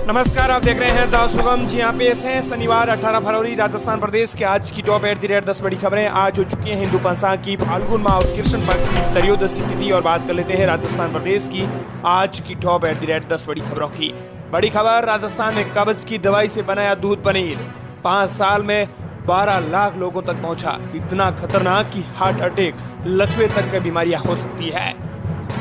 नमस्कार, आप देख रहे हैं द सुगम जी। यहाँ पेश हैं शनिवार 18 फरवरी राजस्थान प्रदेश के आज की टॉप 10 बड़ी खबरें। आज हो चुकी हैं हिंदू पंचांग की फाल्गुन माह और कृष्ण पक्ष की त्रयोदशी तिथि और बात कर लेते हैं राजस्थान प्रदेश की आज की टॉप 10 बड़ी खबरों की। बड़ी खबर, राजस्थान में कब्ज की दवाई से बनाया दूध पनीर 5 साल में 12 लाख लोगों तक पहुंचा। इतना खतरनाक कि हार्ट अटैक, लकवे तक की बीमारियां हो सकती है।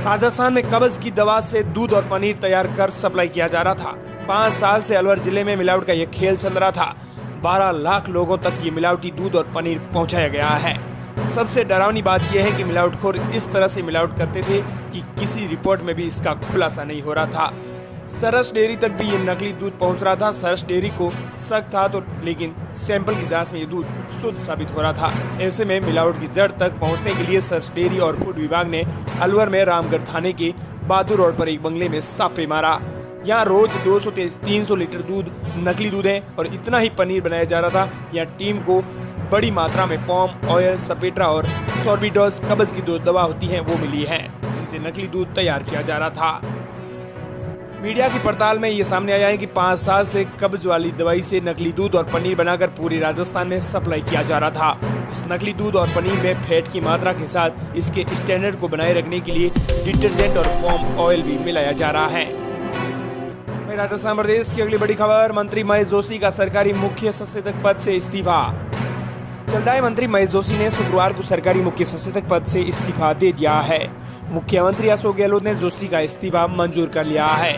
राजस्थान में कब्ज की दवा से दूध और पनीर तैयार कर सप्लाई किया जा रहा था। 5 साल से अलवर जिले में मिलावट का यह खेल चल रहा था। 12 लाख लोगों तक ये मिलावटी दूध और पनीर पहुंचाया गया है। सबसे डरावनी बात यह है कि मिलावटखोर इस तरह से मिलावट करते थे कि किसी रिपोर्ट में भी इसका खुलासा नहीं हो रहा था। सरस डेयरी तक भी ये नकली दूध पहुंच रहा था। सरस डेयरी को शक था तो लेकिन सैंपल की जांच में ये दूध शुद्ध साबित हो रहा था। ऐसे में मिलावट की जड़ तक पहुंचने के लिए सरस डेयरी और फूड विभाग ने अलवर में रामगढ़ थाने के बहादुर रोड पर एक बंगले में छापे मारा। यहाँ रोज 200 से 300 लीटर दूध नकली दूध है और इतना ही पनीर बनाया जा रहा था। यहाँ टीम को बड़ी मात्रा में पॉम ऑयल, सपेट्रा और सॉर्बिडोज कब्ज की जो दवा होती है वो मिली है, जिनसे नकली दूध तैयार किया जा रहा था। मीडिया की पड़ताल में ये सामने आया है कि 5 साल से कब्ज वाली दवाई से नकली दूध और पनीर बनाकर पूरे राजस्थान में सप्लाई किया जा रहा था। इस नकली दूध और पनीर में फैट की मात्रा के साथ इसके स्टैंडर्ड को बनाए रखने के लिए डिटर्जेंट और पॉम ऑयल भी मिलाया जा रहा है। राजस्थान प्रदेश की अगली बड़ी खबर, मंत्री महेश जोशी का सरकारी मुख्य सचेतक पद से इस्तीफा। जलदाय मंत्री महेश जोशी ने शुक्रवार को सरकारी मुख्य सचेतक पद से इस्तीफा दे दिया है। मुख्यमंत्री अशोक गहलोत ने जोशी का इस्तीफा मंजूर कर लिया है।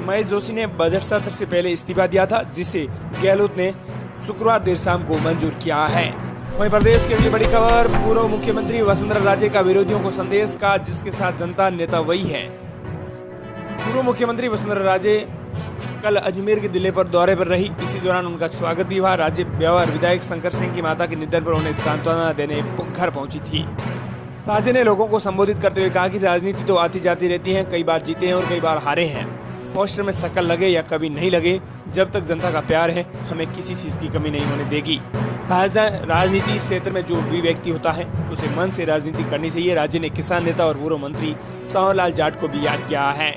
महेश जोशी ने बजट सत्र से पहले इस्तीफा दिया था, जिसे गहलोत ने शुक्रवार देर शाम को मंजूर किया है। वहीं प्रदेश की अगली बड़ी खबर, पूर्व मुख्यमंत्री वसुंधरा राजे का विरोधियों को संदेश का जिसके साथ जनता नेता वही है। पूर्व मुख्यमंत्री वसुंधरा राजे कल अजमेर के दिल्ली पर दौरे पर रही। इसी दौरान उनका स्वागत भी हुआ। राज्य ब्यावर विधायक शंकर सिंह की माता के निधन पर उन्हें सांत्वना देने घर पहुंची थी। राजे ने लोगों को संबोधित करते हुए कहा कि राजनीति तो आती जाती रहती है, कई बार जीते हैं और कई बार हारे हैं। पोस्टर में शक्ल लगे या कभी नहीं लगे, जब तक जनता का प्यार है हमें किसी चीज की कमी नहीं होने देगी। राजनीति क्षेत्र में जो भी व्यक्ति होता है उसे मन से राजनीति करनी चाहिए। राज्य ने किसान नेता और पूर्व मंत्री सावरलाल जाट को भी याद किया है।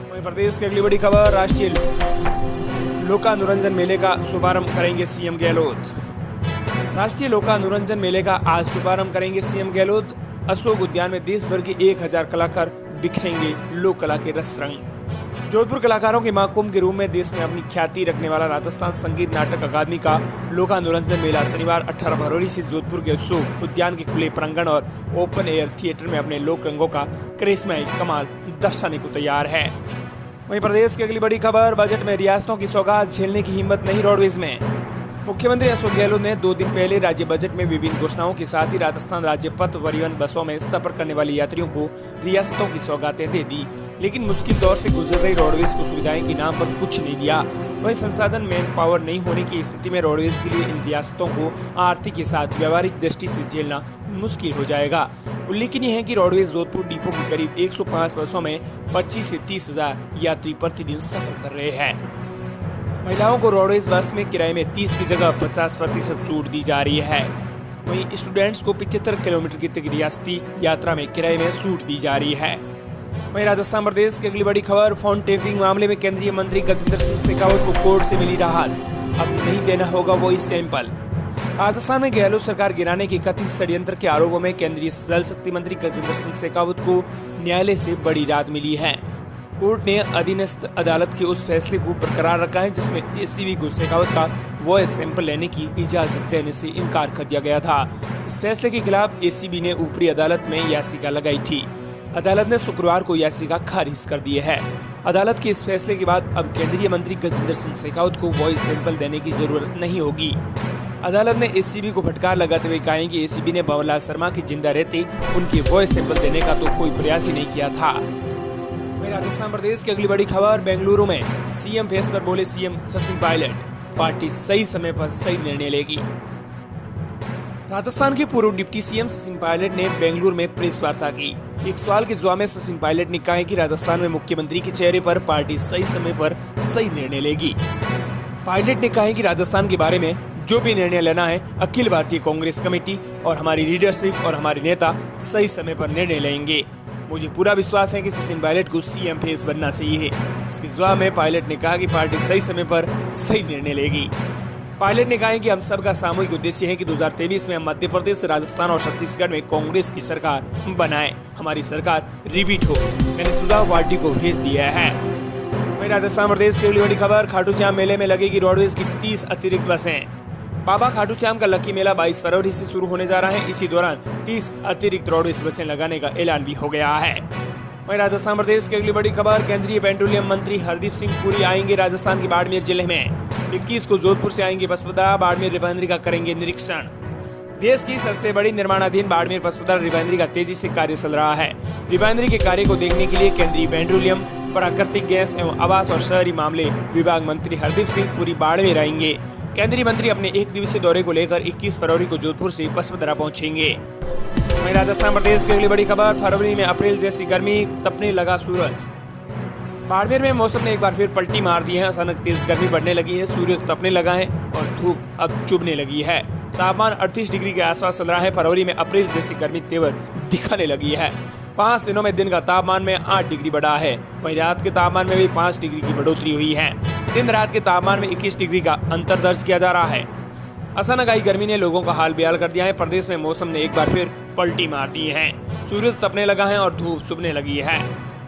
वहीं प्रदेश की अगली बड़ी खबर, राष्ट्रीय लोकानुरंजन मेले का शुभारंभ करेंगे सीएम गहलोत। राष्ट्रीय लोकानुरंजन मेले का आज शुभारंभ करेंगे सीएम गहलोत। अशोक उद्यान में देश भर के 1000 कलाकार बिखरेंगे लोक कला के रस रंग। जोधपुर कलाकारों के महाकुंभ के रूप में देश में अपनी ख्याति रखने वाला राजस्थान संगीत नाटक अकादमी का लोकानुरंजन मेला शनिवार 18 फरवरी से जोधपुर के अशोक उद्यान के खुले प्रांगण और ओपन एयर थिएटर में अपने लोक रंगों का करिश्माई कमाल दर्शाने को तैयार है। वहीं प्रदेश की अगली बड़ी खबर, बजट में रियासतों की सौगात झेलने की हिम्मत नहीं रोडवेज में। मुख्यमंत्री अशोक गहलोत ने 2 दिन पहले राज्य बजट में विभिन्न घोषणाओं के साथ ही राजस्थान राज्य पथ परिवहन बसों में सफर करने वाले यात्रियों को रियासतों की सौगातें दे दी, लेकिन मुश्किल दौर से गुजर रही रोडवेज को सुविधाएं के नाम पर कुछ नहीं दिया। वहीं संसाधन मैन पावर नहीं होने की स्थिति में रोडवेज के लिए इन रियासतों को आर्थिक के साथ व्यवहारिक दृष्टि से झेलना मुश्किल हो जाएगा। उल्लेखनीय है कि रोडवेज जोधपुर डिपो की करीब 105 बसों में 25 से 30 हजार यात्री प्रतिदिन सफर कर रहे हैं। महिलाओं को रोडवेज बस में किराए में 30 की जगह 50% छूट दी जा रही है। वहीं स्टूडेंट्स को 75 किलोमीटर की तक रियासती यात्रा में किराए में छूट दी जा रही है। वहीं राजस्थान प्रदेश की अगली बड़ी खबर, फोन टेपिंग मामले में केंद्रीय मंत्री गजेंद्र सिंह शेखावत को कोर्ट से मिली राहत। अब नहीं देना होगा वही सैंपल। राजस्थान में गहलोत सरकार गिराने के कथित षड्यंत्र के आरोपों में केंद्रीय जल शक्ति मंत्री गजेंद्र सिंह शेखावत को न्यायालय से बड़ी राहत मिली है। कोर्ट ने अधीनस्थ अदालत के उस फैसले को बरकरार रखा है जिसमें एसीबी को शेखावत का वॉइस सैंपल लेने की इजाजत देने से इनकार कर दिया गया था। इस फैसले के खिलाफ एसीबी ने ऊपरी अदालत में याचिका लगाई थी। अदालत ने शुक्रवार को याचिका खारिज कर दी है। अदालत के इस फैसले के बाद अब केंद्रीय मंत्री गजेंद्र सिंह शेखावत को वॉइस सैंपल देने की जरूरत नहीं होगी। अदालत ने एसीबी को फटकार लगाते हुए कहा कि एसीबी ने भंवरलाल शर्मा के जिंदा रहते उनके वॉइस सैंपल देने का तो कोई प्रयास ही नहीं किया था। राजस्थान प्रदेश की अगली बड़ी खबर, बेंगलुरु में सीएम फेस पर बोले सीएम सचिन पायलट, पार्टी सही समय पर सही निर्णय लेगी। राजस्थान के पूर्व डिप्टी सीएम सचिन पायलट ने बेंगलुरु में प्रेस वार्ता की। एक सवाल के जवाब में सचिन पायलट ने कहा कि राजस्थान में मुख्यमंत्री के चेहरे पर पार्टी सही समय पर सही निर्णय लेगी। पायलट ने कहा कि राजस्थान के बारे में जो भी निर्णय लेना है अखिल भारतीय कांग्रेस कमेटी और हमारी लीडरशिप और हमारे नेता सही समय पर निर्णय लेंगे। मुझे पूरा विश्वास है कि सचिन पायलट को सीएम फेस बनना चाहिए। इसके जवाब में पायलट ने कहा कि पार्टी सही समय पर सही निर्णय लेगी। पायलट ने कहा है कि हम सबका सामूहिक उद्देश्य है कि 2023 में हम मध्य प्रदेश, राजस्थान और छत्तीसगढ़ में कांग्रेस की सरकार बनाएं। हमारी सरकार रिपीट हो। मैंने सुझाव पार्टी को भेज दिया है। वहीं राजस्थान प्रदेश की अगली बड़ी खबर, खाटू श्याम मेले में लगेगी रोडवेज की 30 अतिरिक्त बसें। बाबा खाटू श्याम का लक्की मेला 22 फरवरी से शुरू होने जा रहा है। इसी दौरान 30 अतिरिक्त रोडवेज बसें लगाने का ऐलान भी हो गया है। वहीं राजस्थान प्रदेश की अगली बड़ी खबर, केंद्रीय पेट्रोलियम मंत्री हरदीप सिंह पुरी आएंगे राजस्थान के बाड़मेर जिले में। 21 को जोधपुर से आएंगे पसपदरा बाड़मेर रिफाइनरी का करेंगे निरीक्षण। देश की सबसे बड़ी निर्माणाधीन बाड़मेर पसपदरा रिफाइनरी का तेजी से कार्य चल रहा है। रिफाइनरी के कार्य को देखने के लिए केंद्रीय पेट्रोलियम, प्राकृतिक गैस एवं आवास और शहरी मामले विभाग मंत्री हरदीप सिंह पुरी बाड़मेर आएंगे। केंद्रीय मंत्री अपने एक दिवसीय दौरे को लेकर 21 फरवरी को जोधपुर से पसपदरा पहुंचेंगे। वहीं राजस्थान प्रदेश की अगली बड़ी खबर, फरवरी में अप्रैल जैसी गर्मी, तपने लगा सूरज। बाड़मेर में मौसम ने एक बार फिर पलटी मार दी है। अचानक तेज गर्मी बढ़ने लगी है, सूरज तपने लगा है और धूप अब चुभने लगी है। तापमान 38 डिग्री के आसपास चल रहा है। फरवरी में अप्रैल जैसी गर्मी तेवर दिखाने लगी है। 5 दिनों में दिन का तापमान में 8 डिग्री बढ़ा है। वहीं रात के तापमान में भी 5 डिग्री की बढ़ोतरी हुई है। दिन रात के तापमान में 21 डिग्री का अंतर दर्ज किया जा रहा है। अचानक आई गर्मी ने लोगों का हाल बेहाल कर दिया है। प्रदेश में मौसम ने एक बार फिर पलटी मार दी है। सूरज तपने लगा है और धूप चुभने लगी है।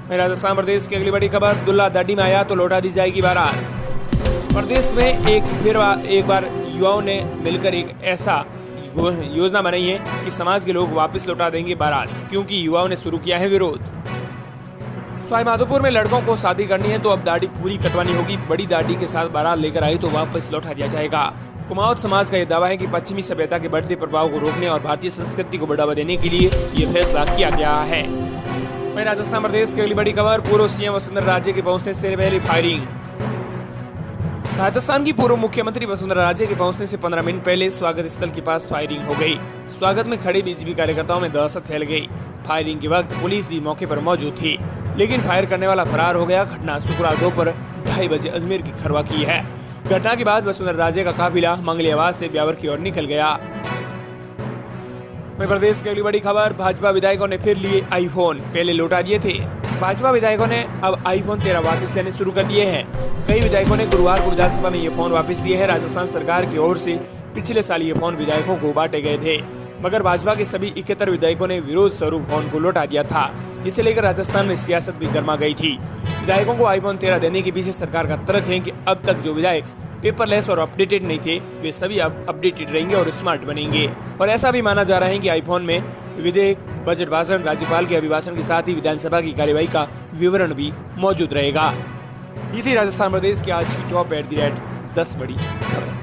वहीं राजस्थान प्रदेश की अगली बड़ी खबर, दुल्हा दाढ़ी में आया तो लौटा दी जाएगी बारात। प्रदेश में एक बार युवाओं ने मिलकर एक ऐसा योजना बनाई है कि समाज के लोग वापस लौटा देंगे बारात, क्योंकि युवाओं ने शुरू किया है विरोध। सवाईमाधोपुर में लड़कों को शादी करनी है तो अब दाढ़ी पूरी कटवानी होगी। बड़ी दाढ़ी के साथ बारात लेकर आई तो वापस लौटा दिया जाएगा। कुमाऊं समाज का यह दावा है कि पश्चिमी सभ्यता के बढ़ते प्रभाव को रोकने और भारतीय संस्कृति को बढ़ावा देने के लिए यह फैसला किया गया है। वहीं राजस्थान प्रदेश की अगली बड़ी खबर, पूर्व सीएम वसुंधरा राजे के पहुंचने से पहले फायरिंग। राजस्थान की पूर्व मुख्यमंत्री वसुंधरा राजे के पहुंचने से 15 मिनट पहले स्वागत स्थल के पास फायरिंग हो गई। स्वागत में खड़े बीजेपी कार्यकर्ताओं में दहशत फैल गई। फायरिंग के वक्त पुलिस भी मौके पर मौजूद थी, लेकिन फायर करने वाला फरार हो गया। घटना शुक्रवार दोपहर 2:30 बजे अजमेर की खरवा की है। घटना के बाद वसुंधरा राजे का काफिला मंगलियावाद से ब्यावर की ओर निकल गया। मध्य प्रदेश की अगली बड़ी खबर, भाजपा विधायकों ने फिर लिए आईफोन, पहले लौटा दिए थे। भाजपा विधायकों ने अब आईफोन 13 वापस लेने शुरू कर दिए हैं। कई विधायकों ने गुरुवार को विधानसभा में ये फोन वापस लिए हैं। राजस्थान सरकार की ओर से पिछले साल ये फोन विधायकों को बांटे गए थे, मगर भाजपा के सभी 71 विधायकों ने विरोध स्वरूप फोन को लौटा दिया था। इसे लेकर राजस्थान में सियासत भी गर्मा गई थी। विधायकों को आईफोन 13 देने के पीछे सरकार का तर्क है कि अब तक जो विधायक पेपरलेस और अपडेटेड नहीं थे, वे सभी अब अपडेटेड रहेंगे और स्मार्ट बनेंगे। और ऐसा भी माना जा रहा है कि आईफोन में विधेयक, बजट भाषण, राज्यपाल के अभिभाषण के साथ ही विधानसभा की कार्यवाही का विवरण भी मौजूद रहेगा। ये थी राजस्थान प्रदेश की आज की टॉप @ 10 बड़ी खबरें।